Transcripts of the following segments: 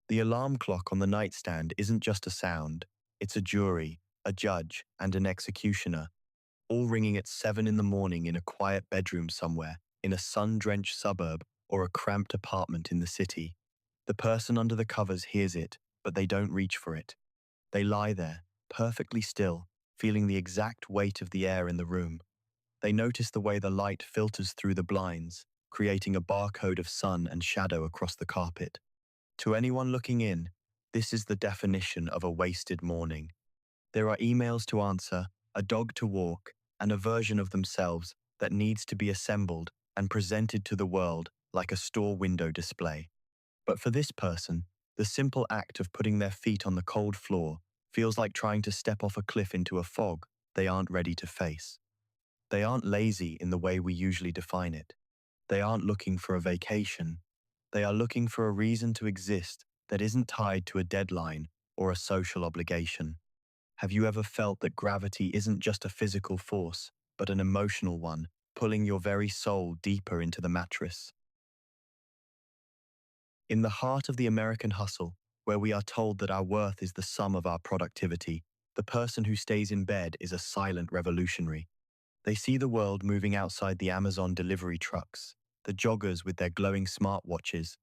The alarm clock on the nightstand isn't just a sound, it's a jury, a judge, and an executioner, all ringing at 7 in the morning in a quiet bedroom somewhere, in a sun-drenched suburb or a cramped apartment in the city. The person under the covers hears it, but they don't reach for it. They lie there, perfectly still, feeling the exact weight of the air in the room. They notice the way the light filters through the blinds, creating a barcode of sun and shadow across the carpet. To anyone looking in, this is the definition of a wasted morning. There are emails to answer, a dog to walk, and a version of themselves that needs to be assembled and presented to the world like a store window display. But for this person, the simple act of putting their feet on the cold floor feels like trying to step off a cliff into a fog they aren't ready to face. They aren't lazy in the way we usually define it. They aren't looking for a vacation. They are looking for a reason to exist that isn't tied to a deadline or a social obligation. Have you ever felt that gravity isn't just a physical force, but an emotional one, pulling your very soul deeper into the mattress? In the heart of the American hustle, where we are told that our worth is the sum of our productivity, the person who stays in bed is a silent revolutionary. They see the world moving outside the Amazon delivery trucks, the joggers with their glowing smartwatches,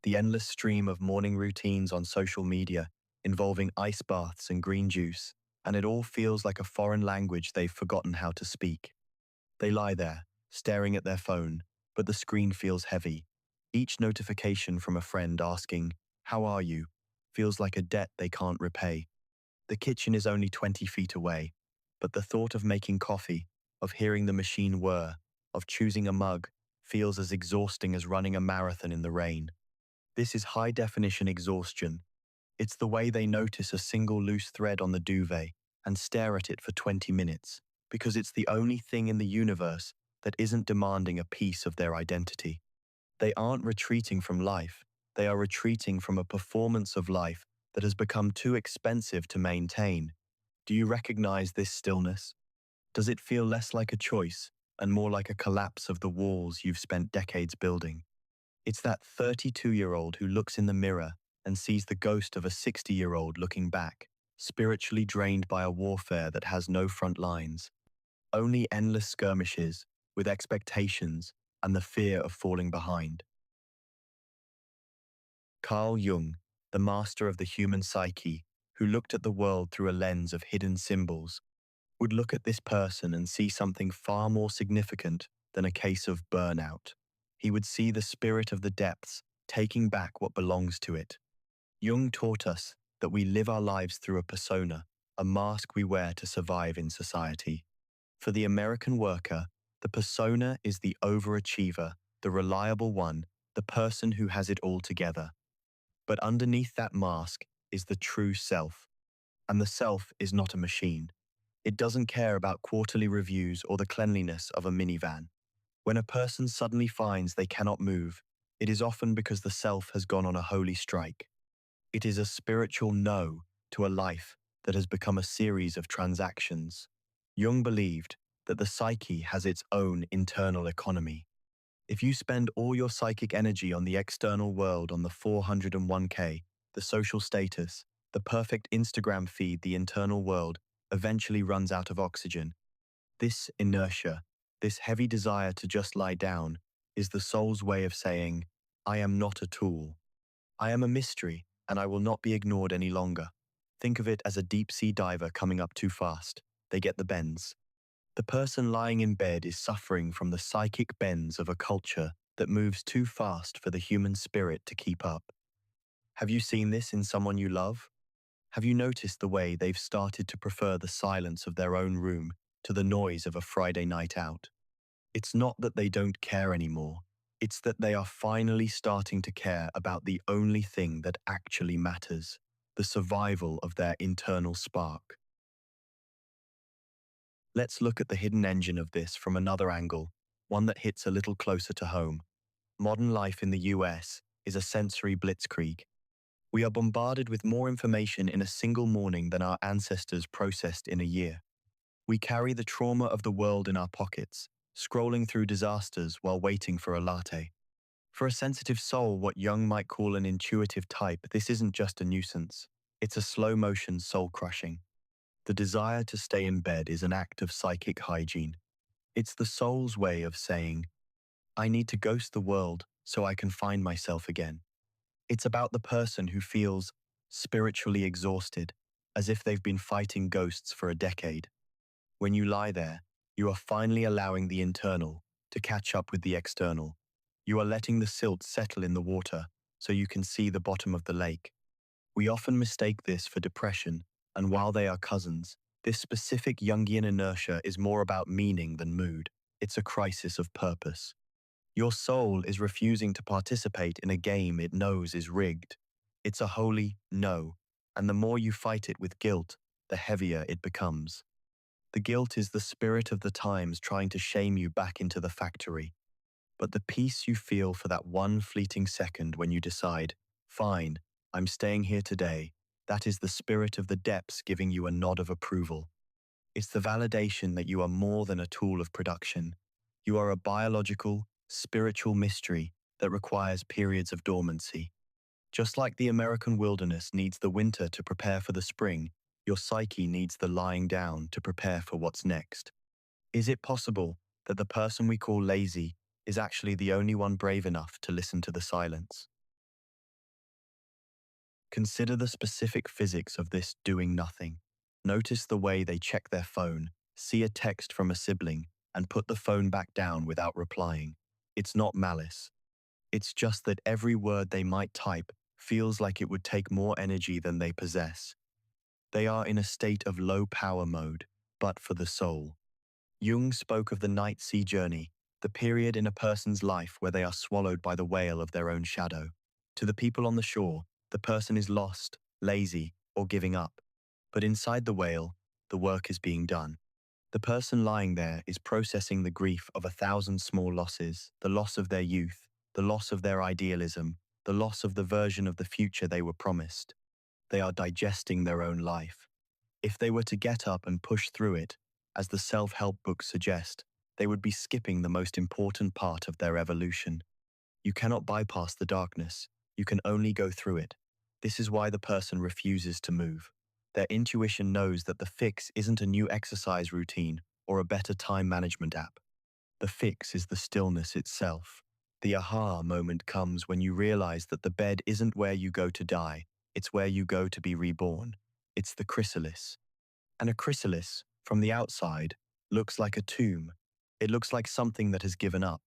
the endless stream of morning routines on social media involving ice baths and green juice, and it all feels like a foreign language they've forgotten how to speak. They lie there, staring at their phone, but the screen feels heavy. Each notification from a friend asking, "How are you?" feels like a debt they can't repay. The kitchen is only 20 feet away, but the thought of making coffee, of hearing the machine whir, of choosing a mug, feels as exhausting as running a marathon in the rain. This is high-definition exhaustion. It's the way they notice a single loose thread on the duvet and stare at it for 20 minutes, because it's the only thing in the universe that isn't demanding a piece of their identity. They aren't retreating from life, they are retreating from a performance of life that has become too expensive to maintain. Do you recognize this stillness? Does it feel less like a choice and more like a collapse of the walls you've spent decades building? It's that 32-year-old who looks in the mirror and sees the ghost of a 60-year-old looking back, spiritually drained by a warfare that has no front lines, only endless skirmishes with expectations and the fear of falling behind. Carl Jung, the master of the human psyche, who looked at the world through a lens of hidden symbols, would look at this person and see something far more significant than a case of burnout. He would see the spirit of the depths taking back what belongs to it. Jung taught us that we live our lives through a persona, a mask we wear to survive in society. For the American worker, the persona is the overachiever, the reliable one, the person who has it all together. But underneath that mask is the true self. And the self is not a machine. It doesn't care about quarterly reviews or the cleanliness of a minivan. When a person suddenly finds they cannot move, it is often because the self has gone on a holy strike. It is a spiritual no to a life that has become a series of transactions. Jung believed that the psyche has its own internal economy. If you spend all your psychic energy on the external world, on the 401k, the social status, the perfect Instagram feed, the internal world eventually runs out of oxygen. This inertia, this heavy desire to just lie down, is the soul's way of saying, "I am not a tool. I am a mystery, and I will not be ignored any longer." Think of it as a deep-sea diver coming up too fast. They get the bends. The person lying in bed is suffering from the psychic bends of a culture that moves too fast for the human spirit to keep up. Have you seen this in someone you love? Have you noticed the way they've started to prefer the silence of their own room to the noise of a Friday night out? It's not that they don't care anymore. It's that they are finally starting to care about the only thing that actually matters, the survival of their internal spark. Let's look at the hidden engine of this from another angle, one that hits a little closer to home. Modern life in the US is a sensory blitzkrieg. We are bombarded with more information in a single morning than our ancestors processed in a year. We carry the trauma of the world in our pockets, scrolling through disasters while waiting for a latte. For a sensitive soul, what Jung might call an intuitive type, this isn't just a nuisance. It's a slow-motion soul-crushing. The desire to stay in bed is an act of psychic hygiene. It's the soul's way of saying, I need to ghost the world so I can find myself again. It's about the person who feels spiritually exhausted, as if they've been fighting ghosts for a decade. When you lie there, you are finally allowing the internal to catch up with the external. You are letting the silt settle in the water so you can see the bottom of the lake. We often mistake this for depression, and while they are cousins, this specific Jungian inertia is more about meaning than mood. It's a crisis of purpose. Your soul is refusing to participate in a game it knows is rigged. It's a holy no, and the more you fight it with guilt, the heavier it becomes. The guilt is the spirit of the times trying to shame you back into the factory. But the peace you feel for that one fleeting second when you decide, fine, I'm staying here today, that is the spirit of the depths giving you a nod of approval. It's the validation that you are more than a tool of production. You are a biological, spiritual mystery that requires periods of dormancy. Just like the American wilderness needs the winter to prepare for the spring, your psyche needs the lying down to prepare for what's next. Is it possible that the person we call lazy is actually the only one brave enough to listen to the silence? Consider the specific physics of this doing nothing. Notice the way they check their phone, see a text from a sibling, and put the phone back down without replying. It's not malice. It's just that every word they might type feels like it would take more energy than they possess. They are in a state of low power mode, but for the soul. Jung spoke of the night sea journey, the period in a person's life where they are swallowed by the whale of their own shadow. To the people on the shore, the person is lost, lazy, or giving up. But inside the whale, the work is being done. The person lying there is processing the grief of 1,000 small losses, the loss of their youth, the loss of their idealism, the loss of the version of the future they were promised. They are digesting their own life. If they were to get up and push through it, as the self-help books suggest, they would be skipping the most important part of their evolution. You cannot bypass the darkness. You can only go through it. This is why the person refuses to move. Their intuition knows that the fix isn't a new exercise routine or a better time management app. The fix is the stillness itself. The aha moment comes when you realize that the bed isn't where you go to die, it's where you go to be reborn. It's the chrysalis. And a chrysalis, from the outside, looks like a tomb. It looks like something that has given up.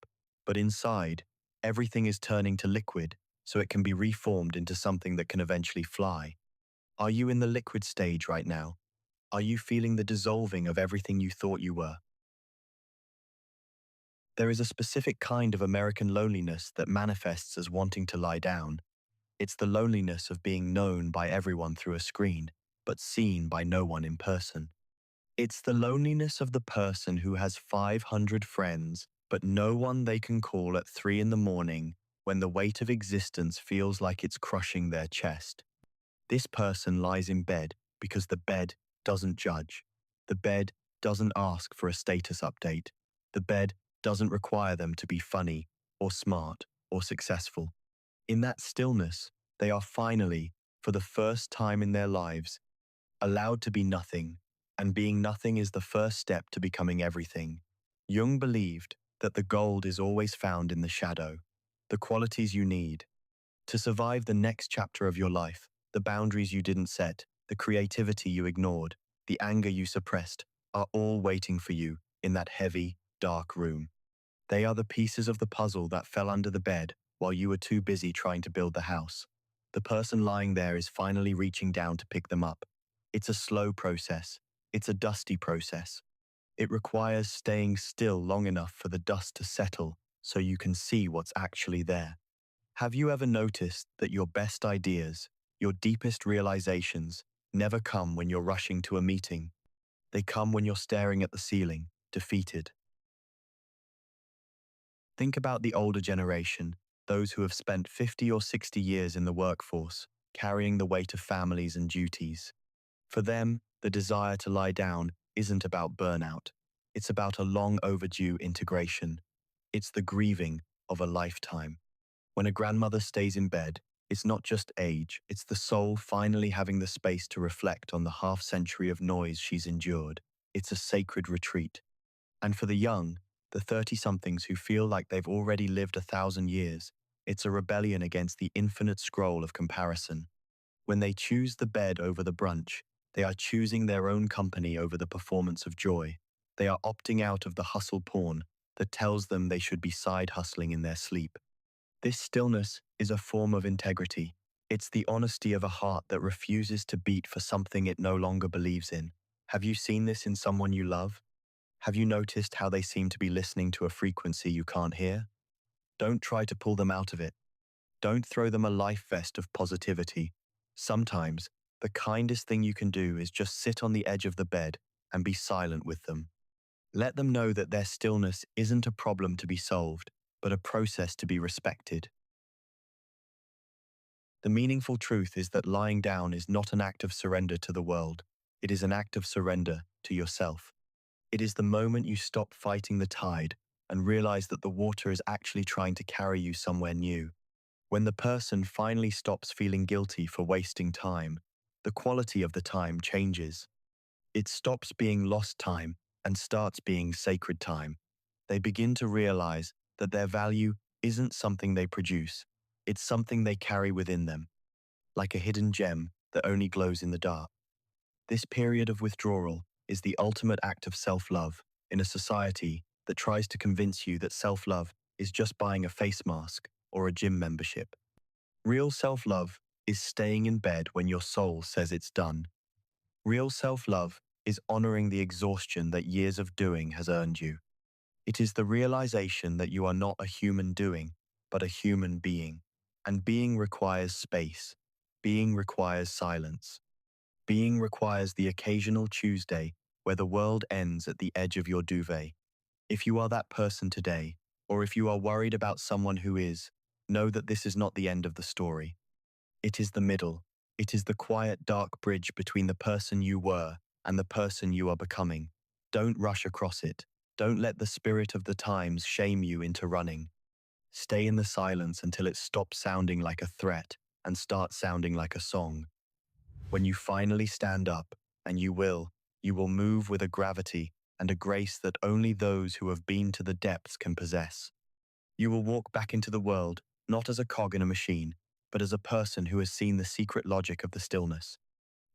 But inside, everything is turning to liquid, so it can be reformed into something that can eventually fly. Are you in the liquid stage right now? Are you feeling the dissolving of everything you thought you were? There is a specific kind of American loneliness that manifests as wanting to lie down. It's the loneliness of being known by everyone through a screen, but seen by no one in person. It's the loneliness of the person who has 500 friends, but no one they can call at 3 in the morning when the weight of existence feels like it's crushing their chest. This person lies in bed because the bed doesn't judge. The bed doesn't ask for a status update. The bed doesn't require them to be funny or smart or successful. In that stillness, they are finally, for the first time in their lives, allowed to be nothing, and being nothing is the first step to becoming everything. Jung believed that the gold is always found in the shadow, the qualities you need. To survive the next chapter of your life, the boundaries you didn't set, the creativity you ignored, the anger you suppressed, are all waiting for you in that heavy, dark room. They are the pieces of the puzzle that fell under the bed while you were too busy trying to build the house. The person lying there is finally reaching down to pick them up. It's a slow process. It's a dusty process. It requires staying still long enough for the dust to settle so you can see what's actually there. Have you ever noticed that your best ideas, your deepest realizations, never come when you're rushing to a meeting? They come when you're staring at the ceiling, defeated. Think about the older generation, those who have spent 50 or 60 years in the workforce, carrying the weight of families and duties. For them, the desire to lie down isn't about burnout. It's about a long overdue integration. It's the grieving of a lifetime. When a grandmother stays in bed, it's not just age, it's the soul finally having the space to reflect on the half-century of noise she's endured. It's a sacred retreat. And for the young, the 30-somethings who feel like they've already lived 1,000 years, it's a rebellion against the infinite scroll of comparison. When they choose the bed over the brunch, they are choosing their own company over the performance of joy. They are opting out of the hustle porn that tells them they should be side hustling in their sleep. This stillness is a form of integrity. It's the honesty of a heart that refuses to beat for something it no longer believes in. Have you seen this in someone you love? Have you noticed how they seem to be listening to a frequency you can't hear? Don't try to pull them out of it. Don't throw them a life vest of positivity. Sometimes, the kindest thing you can do is just sit on the edge of the bed and be silent with them. Let them know that their stillness isn't a problem to be solved, but a process to be respected. The meaningful truth is that lying down is not an act of surrender to the world. It is an act of surrender to yourself. It is the moment you stop fighting the tide and realize that the water is actually trying to carry you somewhere new. When the person finally stops feeling guilty for wasting time, the quality of the time changes. It stops being lost time and starts being sacred time. They begin to realize that their value isn't something they produce, it's something they carry within them, like a hidden gem that only glows in the dark. This period of withdrawal is the ultimate act of self-love in a society that tries to convince you that self-love is just buying a face mask or a gym membership. Real self-love is staying in bed when your soul says it's done. Real self-love is honoring the exhaustion that years of doing has earned you. It is the realization that you are not a human doing, but a human being. And being requires space. Being requires silence. Being requires the occasional Tuesday where the world ends at the edge of your duvet. If you are that person today, or if you are worried about someone who is, know that this is not the end of the story. It is the middle. It is the quiet, dark bridge between the person you were and the person you are becoming. Don't rush across it. Don't let the spirit of the times shame you into running. Stay in the silence until it stops sounding like a threat and starts sounding like a song. When you finally stand up, and you will move with a gravity and a grace that only those who have been to the depths can possess. You will walk back into the world, not as a cog in a machine, but as a person who has seen the secret logic of the stillness.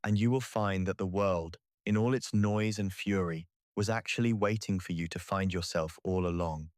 And you will find that the world, in all its noise and fury, was actually waiting for you to find yourself all along.